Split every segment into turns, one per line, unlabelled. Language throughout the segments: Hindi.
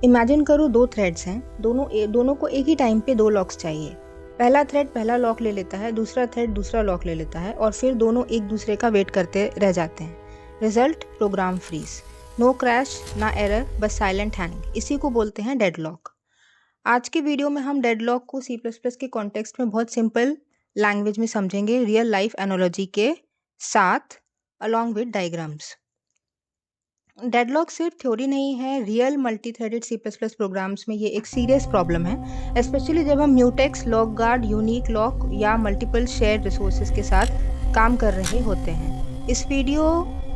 इमेजिन करो दो थ्रेड्स हैं, दोनों को एक ही टाइम पे दो लॉक्स चाहिए। पहला थ्रेड पहला लॉक ले लेता है, दूसरा थ्रेड दूसरा लॉक ले लेता है और फिर दोनों एक दूसरे का वेट करते रह जाते हैं। Result program freeze, no crash ना एरर, बस साइलेंट हैंगिंग। इसी को बोलते हैं डेडलॉक। आज के वीडियो में हम डेडलॉक को सी प्लस प्लस के कॉन्टेक्स्ट में बहुत सिंपल लैंग्वेज में समझेंगे, रियल लाइफ एनोलॉजी के साथ, अलॉन्ग विद डायग्राम्स। डेडलॉक सिर्फ थ्योरी नहीं है, real multi threaded C plus plus programs में ये एक सीरियस प्रॉब्लम है, स्पेशली जब हम mutex, lock guard, unique lock या मल्टीपल शेयर्ड रिसोर्सेज के साथ काम कर रहे होते हैं। इस वीडियो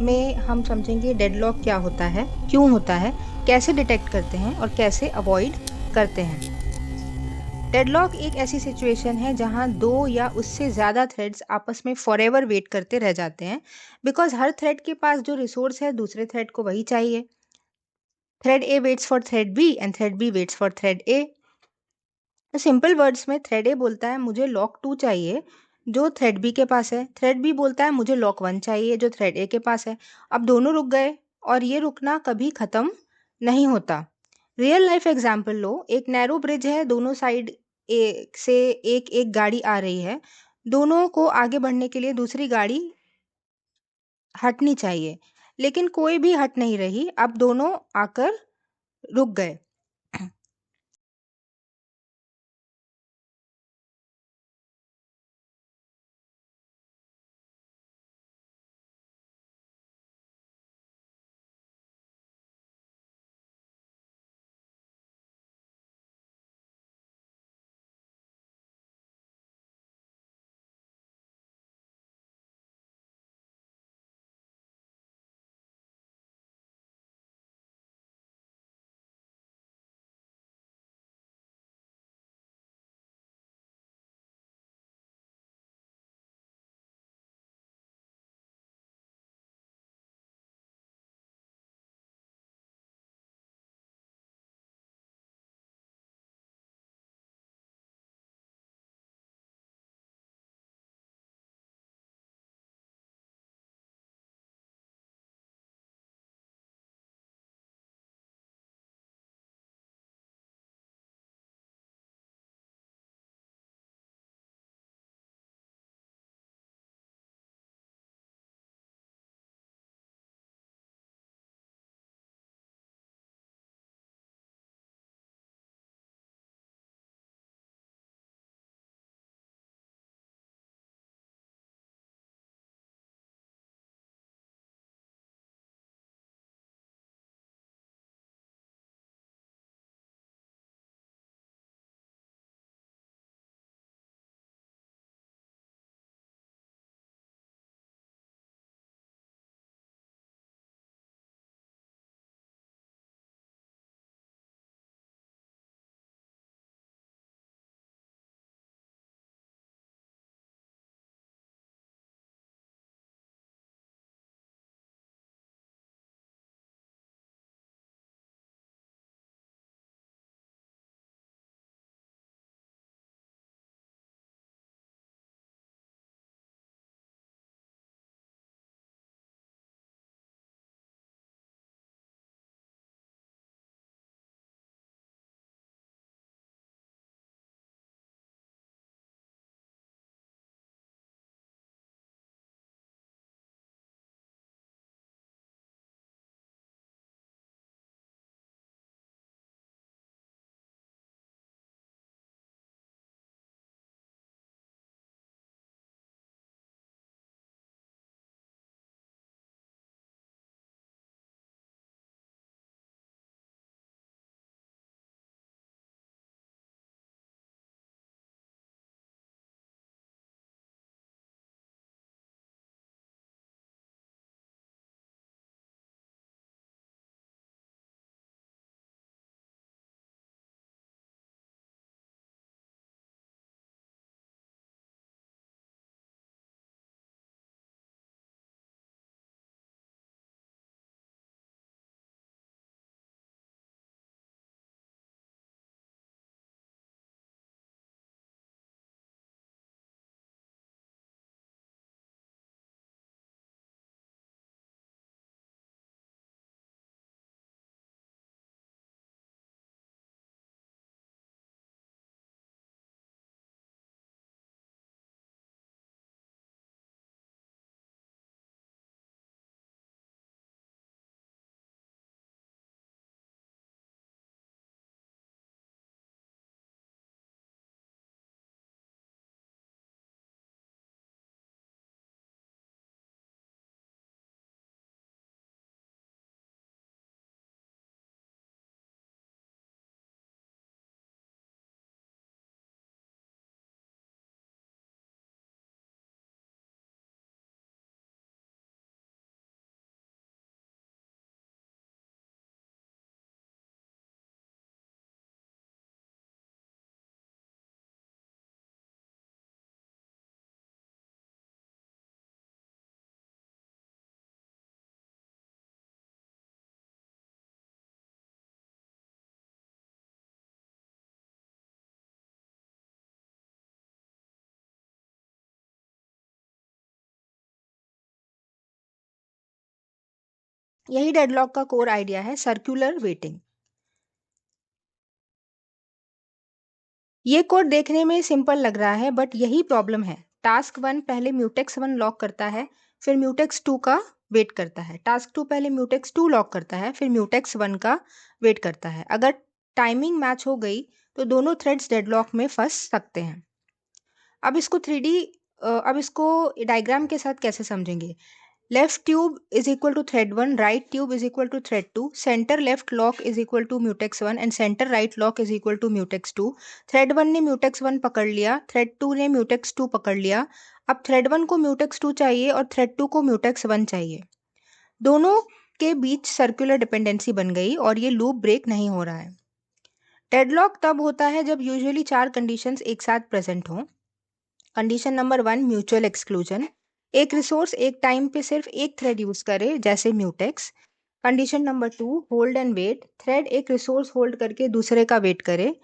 में हम समझेंगे डेडलॉक क्या होता है, क्यों होता है, कैसे डिटेक्ट करते हैं और कैसे अवॉइड करते हैं। डेडलॉक एक ऐसी सिचुएशन है जहां दो या उससे ज़्यादा थ्रेड्स आपस में फॉरएवर वेट करते रह जाते हैं, बिकॉज हर थ्रेड के पास जो रिसोर्स है दूसरे थ्रेड को वही चाहिए। Thread A waits for thread B and thread B waits for thread A. Simple words में थ्रेड ए बोलता है मुझे लॉक 2 चाहिए जो थ्रेड बी के पास है, थ्रेड बी बोलता है मुझे लॉक 1 चाहिए जो थ्रेड ए के पास है। अब दोनों रुक गए और ये रुकना कभी ख़त्म नहीं होता। रियल लाइफ एग्जाम्पल लो, एक नैरो ब्रिज है, दोनों साइड से एक एक गाड़ी आ रही है। दोनों को आगे बढ़ने के लिए दूसरी गाड़ी हटनी चाहिए, लेकिन कोई भी हट नहीं रही। अब दोनों आकर रुक गए। यही डेडलॉक का कोर आइडिया है, सर्कुलर वेटिंग। ये कोड देखने में सिंपल लग रहा है, बट यही प्रॉब्लम है। टास्क 1 पहले म्यूटेक्स 1 लॉक करता है, फिर म्यूटेक्स 2 का वेट करता है। टास्क 2 पहले म्यूटेक्स 2 लॉक करता है, फिर म्यूटेक्स 1 का वेट करता है। अगर टाइमिंग मैच हो गई तो दोनों थ्रेड्स डेडलॉक में फंस सकते हैं। अब इसको 3D अब इसको डायग्राम के साथ कैसे समझेंगे? Left tube is equal to thread 1, right tube is equal to thread 2, centre left lock is equal to mutex 1 and centre right lock is equal to mutex 2। Thread 1 ने म्यूटेक्स 1 पकड़ लिया, थ्रेड 2 ने म्यूटेक्स 2 पकड़ लिया। अब थ्रेड 1 को म्यूटेक्स 2 चाहिए और थ्रेड 2 को म्यूटेक्स 1 चाहिए। दोनों के बीच सर्कुलर डिपेंडेंसी बन गई और ये लूप ब्रेक नहीं हो रहा है। डेडलॉक तब होता है जब यूजुअली 4 कंडीशंस एक साथ प्रेजेंट हों। Condition number 1, mutual exclusion. एक रिसोर्स एक टाइम पे सिर्फ एक थ्रेड यूज करे, जैसे mutex. Condition number 2, hold and wait. Thread एक रिसोर्स होल्ड करके दूसरे का वेट करे।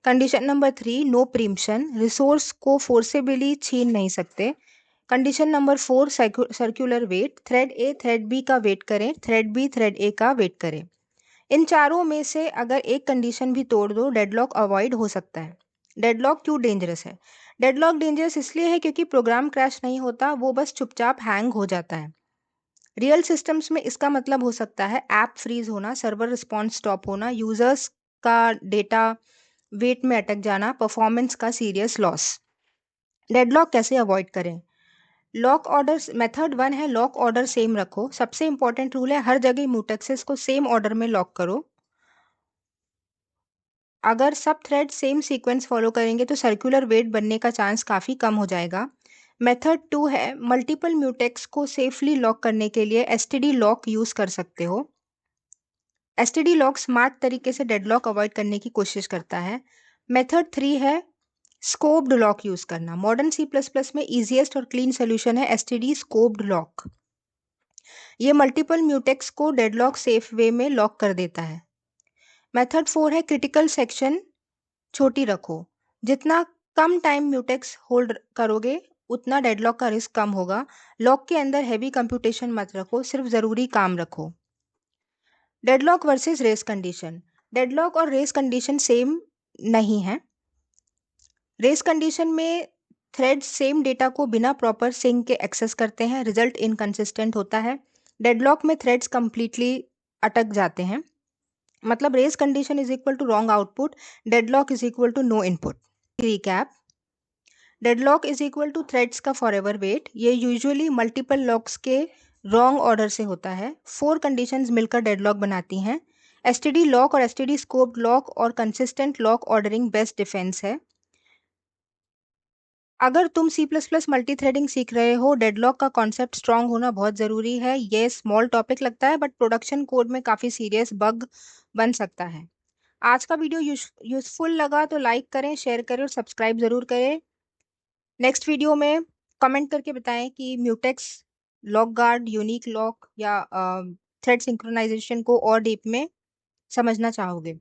Condition number 3, no preemption. Resource को फोर्सेबली छीन नहीं सकते। Condition number 4, circular wait. Thread A thread B का वेट करे, थ्रेड बी थ्रेड ए का वेट करे। इन चारों में से अगर एक कंडीशन भी तोड़ दो, डेडलॉक अवॉइड हो सकता है। डेडलॉक क्यों डेंजरस है? डेडलॉक डेंजरस इसलिए है क्योंकि प्रोग्राम क्रैश नहीं होता, वो बस चुपचाप हैंग हो जाता है। रियल सिस्टम्स में इसका मतलब हो सकता है ऐप फ्रीज होना, सर्वर रिस्पॉन्स स्टॉप होना, यूजर्स का डेटा वेट में अटक जाना, परफॉर्मेंस का सीरियस लॉस। डेडलॉक कैसे अवॉइड करें? लॉक ऑर्डर मेथड 1 है, लॉक ऑर्डर सेम रखो। सबसे इंपॉर्टेंट रूल है, हर जगह म्यूटेक्सेस को सेम ऑर्डर में लॉक करो। अगर सब थ्रेड सेम सीक्वेंस फॉलो करेंगे तो सर्कुलर वेट बनने का चांस काफ़ी कम हो जाएगा। मेथड 2 है, मल्टीपल म्यूटेक्स को सेफली लॉक करने के लिए एसटीडी लॉक यूज़ कर सकते हो। एसटीडी लॉक स्मार्ट तरीके से डेडलॉक अवॉइड करने की कोशिश करता है। मेथड 3 है, स्कोप्ड लॉक यूज़ करना। मॉडर्न सी प्लस प्लस में ईजिएस्ट और क्लीन सोल्यूशन है एसटीडी स्कोप्ड लॉक। ये मल्टीपल म्यूटेक्स को डेडलॉक सेफ वे में लॉक कर देता है। मेथड 4 है, क्रिटिकल सेक्शन छोटी रखो। जितना कम टाइम म्यूटेक्स होल्ड करोगे उतना डेडलॉक का रिस्क कम होगा। लॉक के अंदर हैवी कंप्यूटेशन मत रखो, सिर्फ ज़रूरी काम रखो। Deadlock versus race condition. Deadlock और रेस कंडीशन सेम नहीं है। रेस कंडीशन में थ्रेड्स सेम डेटा को बिना प्रॉपर सिंक के एक्सेस करते हैं, रिजल्ट इनकंसिस्टेंट होता है। डेडलॉक में थ्रेड्स कंप्लीटली अटक जाते हैं। मतलब race condition is equal to wrong output, deadlock is equal to no input. Recap, deadlock is equal to threads का फॉरएवर वेट। ये यूजुअली मल्टीपल लॉक्स के रॉन्ग ऑर्डर से होता है। 4 कंडीशंस मिलकर डेडलॉक बनाती हैं। एसटीडी लॉक और एसटीडी स्कोप लॉक और consistent lock ordering best defence है। अगर तुम C plus plus multi threading सीख रहे हो, डेडलॉक का कॉन्सेप्ट स्ट्रांग होना बहुत ज़रूरी है। ये स्मॉल टॉपिक लगता है बट प्रोडक्शन कोड में काफ़ी सीरियस बग बन सकता है। आज का वीडियो यूजफुल लगा तो लाइक करें, शेयर करें और सब्सक्राइब ज़रूर करें। नेक्स्ट वीडियो में कमेंट करके बताएं कि mutex, lock guard, unique lock या थ्रेड सिंक्रोनाइजेशन को और डीप में समझना चाहोगे।